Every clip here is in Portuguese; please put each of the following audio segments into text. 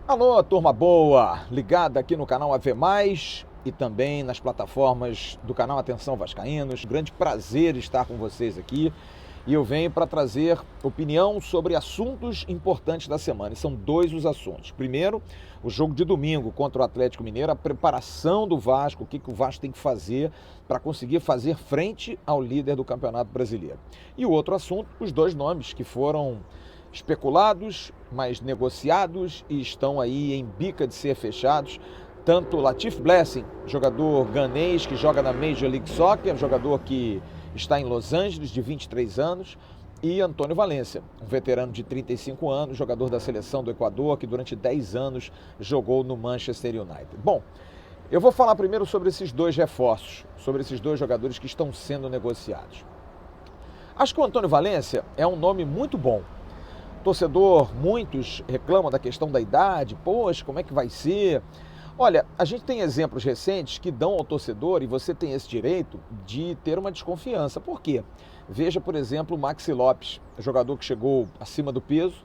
Alô, turma boa, ligada aqui no canal AV+, e também nas plataformas do canal Atenção Vascaínos. Grande prazer estar com vocês aqui. E eu venho para trazer opinião sobre assuntos importantes da semana. E são dois os assuntos. Primeiro, o jogo de domingo contra o Atlético Mineiro, a preparação do Vasco, o que o Vasco tem que fazer para conseguir fazer frente ao líder do Campeonato Brasileiro. E o outro assunto, os dois nomes que foram especulados, mas negociados e estão aí em bica de ser fechados. Tanto Latif Blessing, jogador ganês que joga na Major League Soccer, jogador que está em Los Angeles, de 23 anos, e Antônio Valência, um veterano de 35 anos, jogador da seleção do Equador, que durante 10 anos jogou no Manchester United. Bom, eu vou falar primeiro sobre esses dois reforços, sobre esses dois jogadores que estão sendo negociados. Acho que o Antônio Valência é um nome muito bom. Torcedor, muitos reclamam da questão da idade, poxa, como é que vai ser? Olha, a gente tem exemplos recentes que dão ao torcedor, e você tem esse direito, de ter uma desconfiança. Por quê? Veja, por exemplo, o Maxi Lopes, jogador que chegou acima do peso,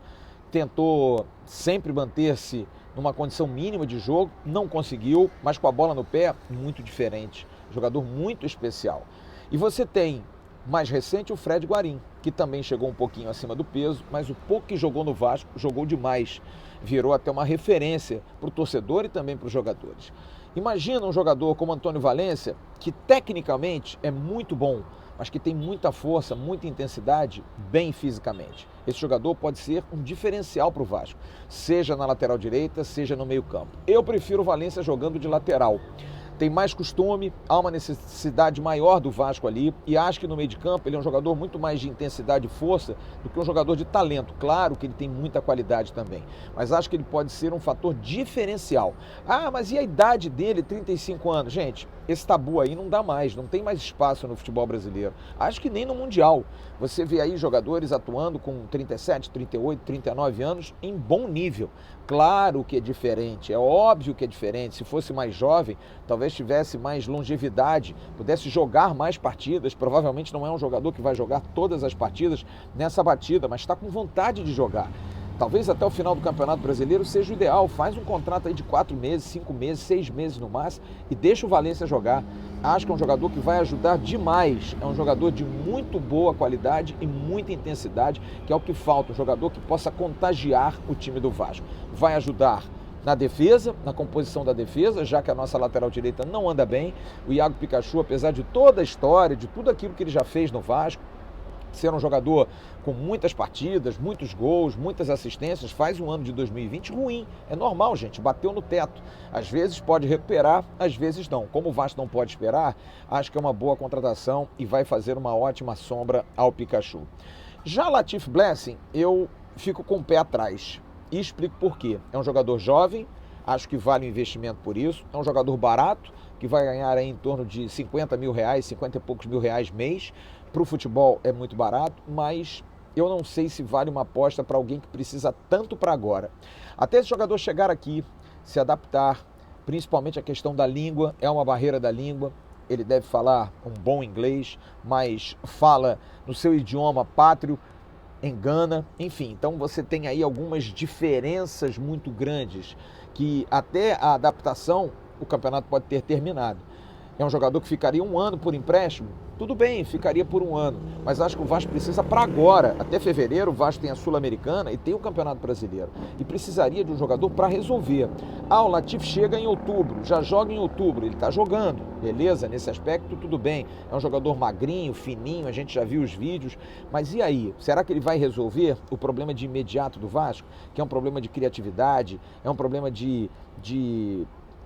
tentou sempre manter-se numa condição mínima de jogo, não conseguiu, mas com a bola no pé, muito diferente. Jogador muito especial. E você tem, mais recente, o Fred Guarim, que também chegou um pouquinho acima do peso, mas o pouco que jogou no Vasco, jogou demais. Virou até uma referência para o torcedor e também para os jogadores. Imagina um jogador como Antônio Valência, que tecnicamente é muito bom, mas que tem muita força, muita intensidade, bem fisicamente. Esse jogador pode ser um diferencial para o Vasco, seja na lateral direita, seja no meio campo. Eu prefiro o Valência jogando de lateral. Tem mais costume, há uma necessidade maior do Vasco ali, e acho que no meio de campo ele é um jogador muito mais de intensidade e força do que um jogador de talento. Claro que ele tem muita qualidade também, mas acho que ele pode ser um fator diferencial. Ah, mas e a idade dele, 35 anos? Gente, esse tabu aí não dá mais, não tem mais espaço no futebol brasileiro. Acho que nem no Mundial. Você vê aí jogadores atuando com 37, 38, 39 anos em bom nível. Claro que é diferente, é óbvio que é diferente. Se fosse mais jovem, talvez tivesse mais longevidade, pudesse jogar mais partidas. Provavelmente não é um jogador que vai jogar todas as partidas nessa batida, mas está com vontade de jogar. Talvez até o final do Campeonato Brasileiro seja o ideal. Faz um contrato aí de 4 meses, 5 meses, 6 meses no máximo e deixa o Valência jogar. Acho que é um jogador que vai ajudar demais. É um jogador de muito boa qualidade e muita intensidade, que é o que falta. Um jogador que possa contagiar o time do Vasco. Vai ajudar na defesa, na composição da defesa, já que a nossa lateral direita não anda bem. O Iago Pikachu, apesar de toda a história, de tudo aquilo que ele já fez no Vasco, ser um jogador com muitas partidas, muitos gols, muitas assistências, faz um ano de 2020 ruim. É normal, gente, bateu no teto. Às vezes pode recuperar, às vezes não. Como o Vasco não pode esperar, acho que é uma boa contratação e vai fazer uma ótima sombra ao Pikachu. Já Latif Blessing, eu fico com o pé atrás e explico por quê. É um jogador jovem, acho que vale o investimento por isso. É um jogador barato, que vai ganhar aí em torno de 50 mil reais, 50 e poucos mil reais mês. Para o futebol é muito barato, mas eu não sei se vale uma aposta para alguém que precisa tanto para agora. Até esse jogador chegar aqui, se adaptar, principalmente a questão da língua, é uma barreira da língua. Ele deve falar um bom inglês, mas fala no seu idioma pátrio, engana, enfim. Então você tem aí algumas diferenças muito grandes que até a adaptação o campeonato pode ter terminado. É um jogador que ficaria um ano por empréstimo? Tudo bem, ficaria por um ano, mas acho que o Vasco precisa para agora. Até fevereiro o Vasco tem a Sul-Americana e tem o Campeonato Brasileiro. E precisaria de um jogador para resolver. Ah, o Latif chega em outubro, já joga em outubro, ele está jogando, beleza? Nesse aspecto tudo bem. É um jogador magrinho, fininho, a gente já viu os vídeos. Mas e aí? Será que ele vai resolver o problema de imediato do Vasco? Que é um problema de criatividade, é um problema de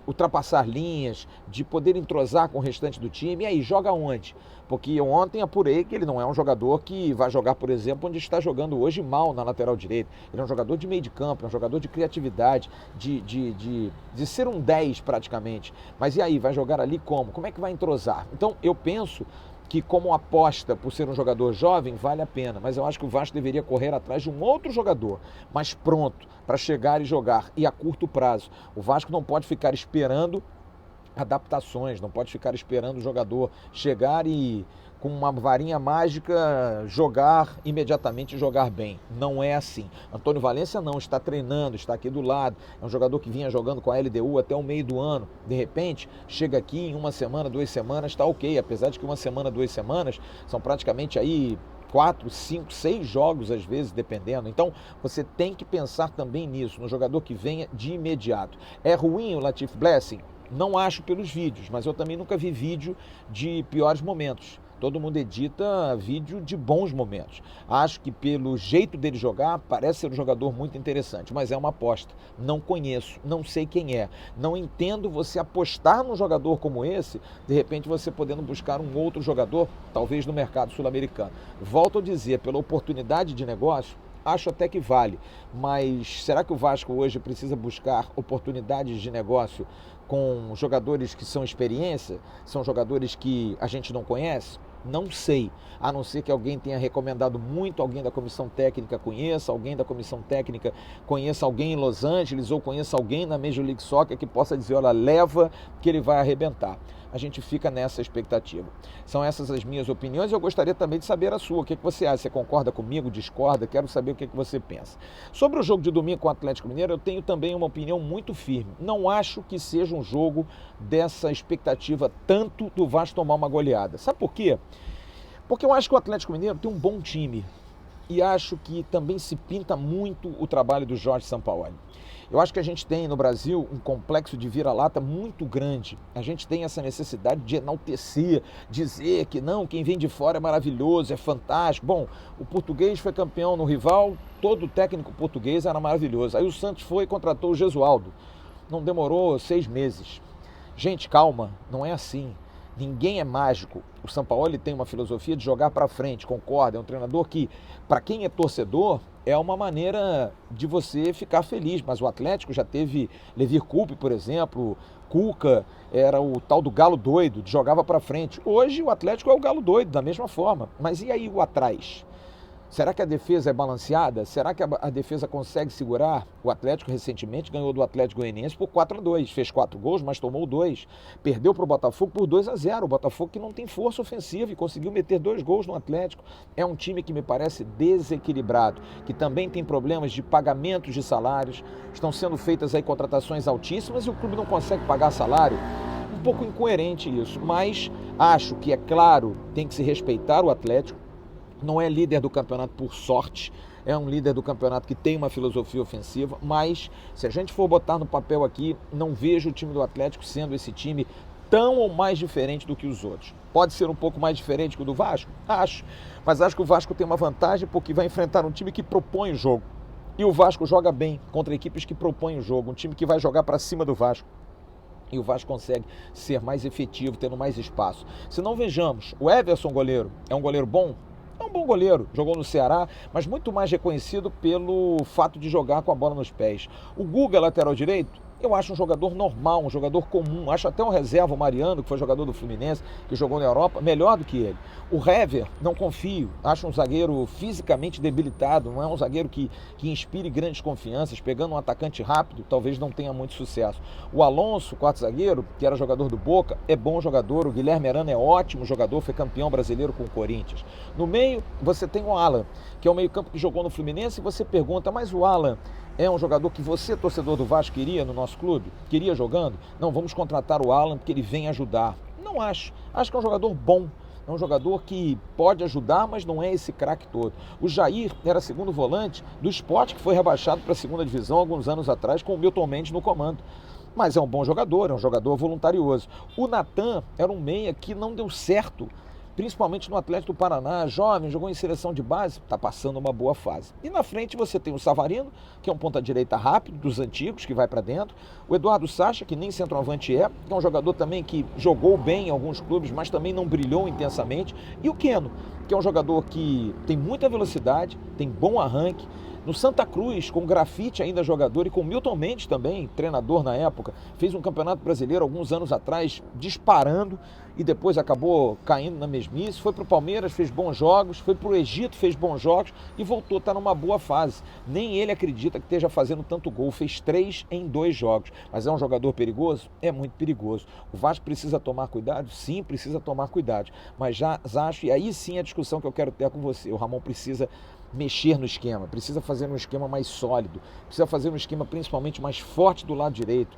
ultrapassar linhas, de poder entrosar com o restante do time. E aí, joga onde? Porque eu ontem apurei que ele não é um jogador que vai jogar, por exemplo, onde está jogando hoje mal na lateral direita. Ele é um jogador de meio de campo, é um jogador de criatividade, de ser um 10 praticamente. Mas e aí, vai jogar ali como? Como é que vai entrosar? Então, eu penso que como aposta por ser um jogador jovem, vale a pena. Mas eu acho que o Vasco deveria correr atrás de um outro jogador, mais pronto, para chegar e jogar, e a curto prazo. O Vasco não pode ficar esperando adaptações, não pode ficar esperando o jogador chegar e com uma varinha mágica jogar imediatamente, jogar bem. Não é assim. Antônio Valência não, está treinando, está aqui do lado, é um jogador que vinha jogando com a LDU até o meio do ano, de repente chega aqui em uma semana, 2 semanas, está ok, apesar de que uma semana, 2 semanas são praticamente aí 4, 5, 6 jogos às vezes, dependendo. Então, você tem que pensar também nisso, no jogador que venha de imediato. É ruim o Latif Blessing? Não acho pelos vídeos, mas eu também nunca vi vídeo de piores momentos. Todo mundo edita vídeo de bons momentos. Acho que pelo jeito dele jogar, parece ser um jogador muito interessante, mas é uma aposta. Não conheço, não sei quem é. Não entendo você apostar num jogador como esse, de repente você podendo buscar um outro jogador, talvez no mercado sul-americano. Volto a dizer, pela oportunidade de negócio, acho até que vale, mas será que o Vasco hoje precisa buscar oportunidades de negócio com jogadores que são experiência? São jogadores que a gente não conhece? Não sei, a não ser que alguém tenha recomendado muito, alguém da comissão técnica conheça, alguém da comissão técnica conheça alguém em Los Angeles ou conheça alguém na Major League Soccer que possa dizer, olha, leva que ele vai arrebentar. A gente fica nessa expectativa. São essas as minhas opiniões e eu gostaria também de saber a sua. O que você acha? Você concorda comigo? Discorda? Quero saber o que você pensa. Sobre o jogo de domingo com o Atlético Mineiro, eu tenho também uma opinião muito firme. Não acho que seja um jogo dessa expectativa tanto do Vasco tomar uma goleada. Sabe por quê? Porque eu acho que o Atlético Mineiro tem um bom time e acho que também se pinta muito o trabalho do Jorge Sampaoli. Eu acho que a gente tem no Brasil um complexo de vira-lata muito grande. A gente tem essa necessidade de enaltecer, dizer que não, quem vem de fora é maravilhoso, é fantástico. Bom, o português foi campeão no rival, todo técnico português era maravilhoso. Aí o Santos foi e contratou o Gesualdo. Não demorou 6 meses. Gente, calma, não é assim. Ninguém é mágico. O Sampaoli tem uma filosofia de jogar para frente, concorda? É um treinador que, para quem é torcedor, é uma maneira de você ficar feliz. Mas o Atlético já teve Levir Coupe, por exemplo, Cuca, era o tal do galo doido, jogava para frente. Hoje o Atlético é o galo doido, da mesma forma. Mas e aí o atrás? Será que a defesa é balanceada? Será que a defesa consegue segurar? O Atlético recentemente ganhou do Atlético Goianiense por 4-2. Fez 4 gols, mas tomou 2. Perdeu para o Botafogo por 2-0. O Botafogo que não tem força ofensiva e conseguiu meter 2 gols no Atlético. É um time que me parece desequilibrado, que também tem problemas de pagamentos de salários. Estão sendo feitas aí contratações altíssimas e o clube não consegue pagar salário. Um pouco incoerente isso, mas acho que, é claro, tem que se respeitar o Atlético. Não é líder do campeonato por sorte, é um líder do campeonato que tem uma filosofia ofensiva, mas se a gente for botar no papel aqui, não vejo o time do Atlético sendo esse time tão ou mais diferente do que os outros. Pode ser um pouco mais diferente que o do Vasco? Acho, mas acho que o Vasco tem uma vantagem porque vai enfrentar um time que propõe o jogo. E o Vasco joga bem contra equipes que propõem o jogo, um time que vai jogar para cima do Vasco. E o Vasco consegue ser mais efetivo, tendo mais espaço. Se não, vejamos, o Everson, goleiro, é um goleiro bom? É um bom goleiro, jogou no Ceará, mas muito mais reconhecido pelo fato de jogar com a bola nos pés. O Guga, lateral direito, eu acho um jogador normal, um jogador comum. Acho até um reserva, o Mariano, que foi jogador do Fluminense, que jogou na Europa, melhor do que ele. O Hever, não confio. Acho um zagueiro fisicamente debilitado, não é um zagueiro que inspire grandes confianças. Pegando um atacante rápido, talvez não tenha muito sucesso. O Alonso, quarto zagueiro, que era jogador do Boca, é bom jogador. O Guilherme Arana é ótimo jogador, foi campeão brasileiro com o Corinthians. No meio, você tem o Alan, que é o meio-campo que jogou no Fluminense, e você pergunta, mas o Alan é um jogador que você, torcedor do Vasco, queria no nosso clube? Queria jogando? Não, vamos contratar o Alan porque ele vem ajudar. Não acho. Acho que é um jogador bom. É um jogador que pode ajudar, mas não é esse craque todo. O Jair era segundo volante do Sport, que foi rebaixado para a segunda divisão alguns anos atrás com o Milton Mendes no comando. Mas é um bom jogador, é um jogador voluntarioso. O Natan era um meia que não deu certo, principalmente no Atlético do Paraná, jovem, jogou em seleção de base, está passando uma boa fase. E na frente você tem o Savarino, que é um ponta-direita rápido, dos antigos, que vai para dentro. O Eduardo Sacha, que nem centroavante é, que é um jogador também que jogou bem em alguns clubes, mas também não brilhou intensamente. E o Keno, que é um jogador que tem muita velocidade, tem bom arranque. No Santa Cruz, com o Grafite ainda jogador e com o Milton Mendes também, treinador na época, fez um campeonato brasileiro alguns anos atrás, disparando e depois acabou caindo na mesmice. Foi para o Palmeiras, fez bons jogos, foi para o Egito, fez bons jogos e voltou a estar numa boa fase. Nem ele acredita que esteja fazendo tanto gol, fez 3 em 2 jogos. Mas é um jogador perigoso? É muito perigoso. O Vasco precisa tomar cuidado? Sim, precisa tomar cuidado. Mas já acho, e aí sim a discussão que eu quero ter com você, o Ramon precisa mexer no esquema, precisa fazer um esquema mais sólido, precisa fazer um esquema principalmente mais forte do lado direito.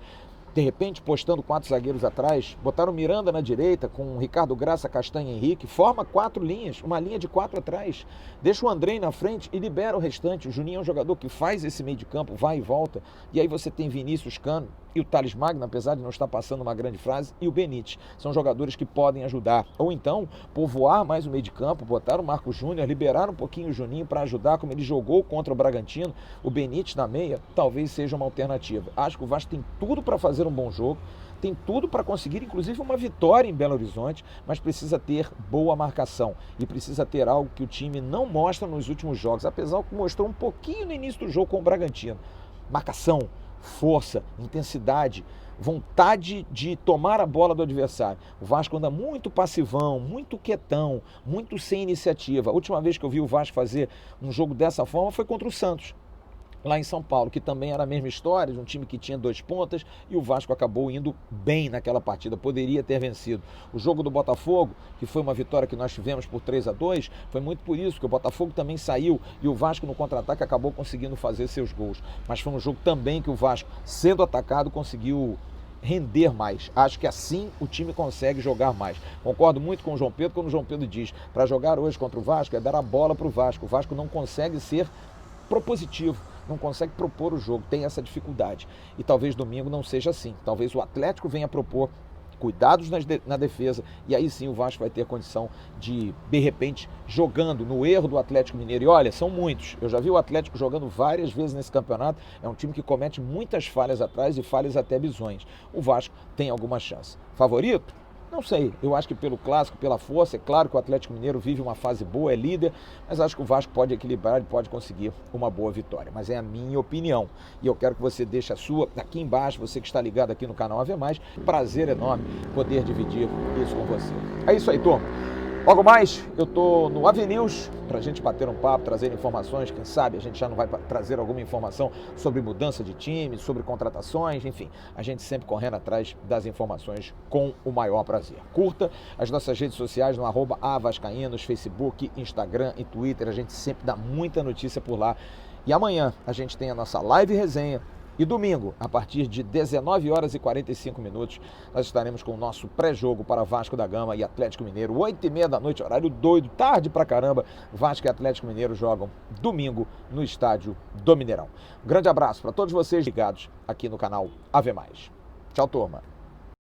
De repente, postando 4 zagueiros atrás, botaram o Miranda na direita com o Ricardo Graça, Castanha e Henrique, forma 4 linhas, uma linha de 4 atrás, deixa o Andrei na frente e libera o restante. O Juninho é um jogador que faz esse meio de campo, vai e volta, e aí você tem Vinícius Cano e o Thales Magno, apesar de não estar passando uma grande frase, e o Benítez. São jogadores que podem ajudar. Ou então, povoar mais o meio de campo, botar o Marcos Júnior, liberar um pouquinho o Juninho para ajudar, como ele jogou contra o Bragantino, o Benítez na meia, talvez seja uma alternativa. Acho que o Vasco tem tudo para fazer um bom jogo, tem tudo para conseguir, inclusive, uma vitória em Belo Horizonte, mas precisa ter boa marcação e precisa ter algo que o time não mostra nos últimos jogos, apesar que mostrou um pouquinho no início do jogo com o Bragantino. Marcação, força, intensidade, vontade de tomar a bola do adversário. O Vasco anda muito passivão, muito quietão, muito sem iniciativa. A última vez que eu vi o Vasco fazer um jogo dessa forma foi contra o Santos, lá em São Paulo, que também era a mesma história, de um time que tinha 2 pontas, e o Vasco acabou indo bem naquela partida, poderia ter vencido. O jogo do Botafogo, que foi uma vitória que nós tivemos por 3-2, foi muito por isso, que o Botafogo também saiu, e o Vasco no contra-ataque acabou conseguindo fazer seus gols. Mas foi um jogo também que o Vasco, sendo atacado, conseguiu render mais. Acho que assim o time consegue jogar mais. Concordo muito com o João Pedro, quando o João Pedro diz, para jogar hoje contra o Vasco é dar a bola para o Vasco. O Vasco não consegue ser propositivo, não consegue propor o jogo, tem essa dificuldade. E talvez domingo não seja assim. Talvez o Atlético venha propor cuidados na defesa e aí sim o Vasco vai ter condição de repente, jogando no erro do Atlético Mineiro. E olha, são muitos. Eu já vi o Atlético jogando várias vezes nesse campeonato. É um time que comete muitas falhas atrás e falhas até bizonhas. O Vasco tem alguma chance. Favorito? Não sei, eu acho que pelo clássico, pela força, é claro que o Atlético Mineiro vive uma fase boa, é líder, mas acho que o Vasco pode equilibrar e pode conseguir uma boa vitória. Mas é a minha opinião e eu quero que você deixe a sua aqui embaixo, você que está ligado aqui no canal Ave Mais, prazer enorme poder dividir isso com você. É isso aí, turma. Logo mais, eu estou no Avenews para a gente bater um papo, trazer informações, quem sabe a gente já não vai trazer alguma informação sobre mudança de time, sobre contratações, enfim, a gente sempre correndo atrás das informações com o maior prazer. Curta as nossas redes sociais no @avascaínos, Facebook, Instagram e Twitter, a gente sempre dá muita notícia por lá. E amanhã a gente tem a nossa live resenha. E domingo, a partir de 19h45, nós estaremos com o nosso pré-jogo para Vasco da Gama e Atlético Mineiro, 20h30 da noite, horário doido, tarde pra caramba. Vasco e Atlético Mineiro jogam domingo no estádio do Mineirão. Um grande abraço para todos vocês ligados aqui no canal Ave Mais. Tchau, turma.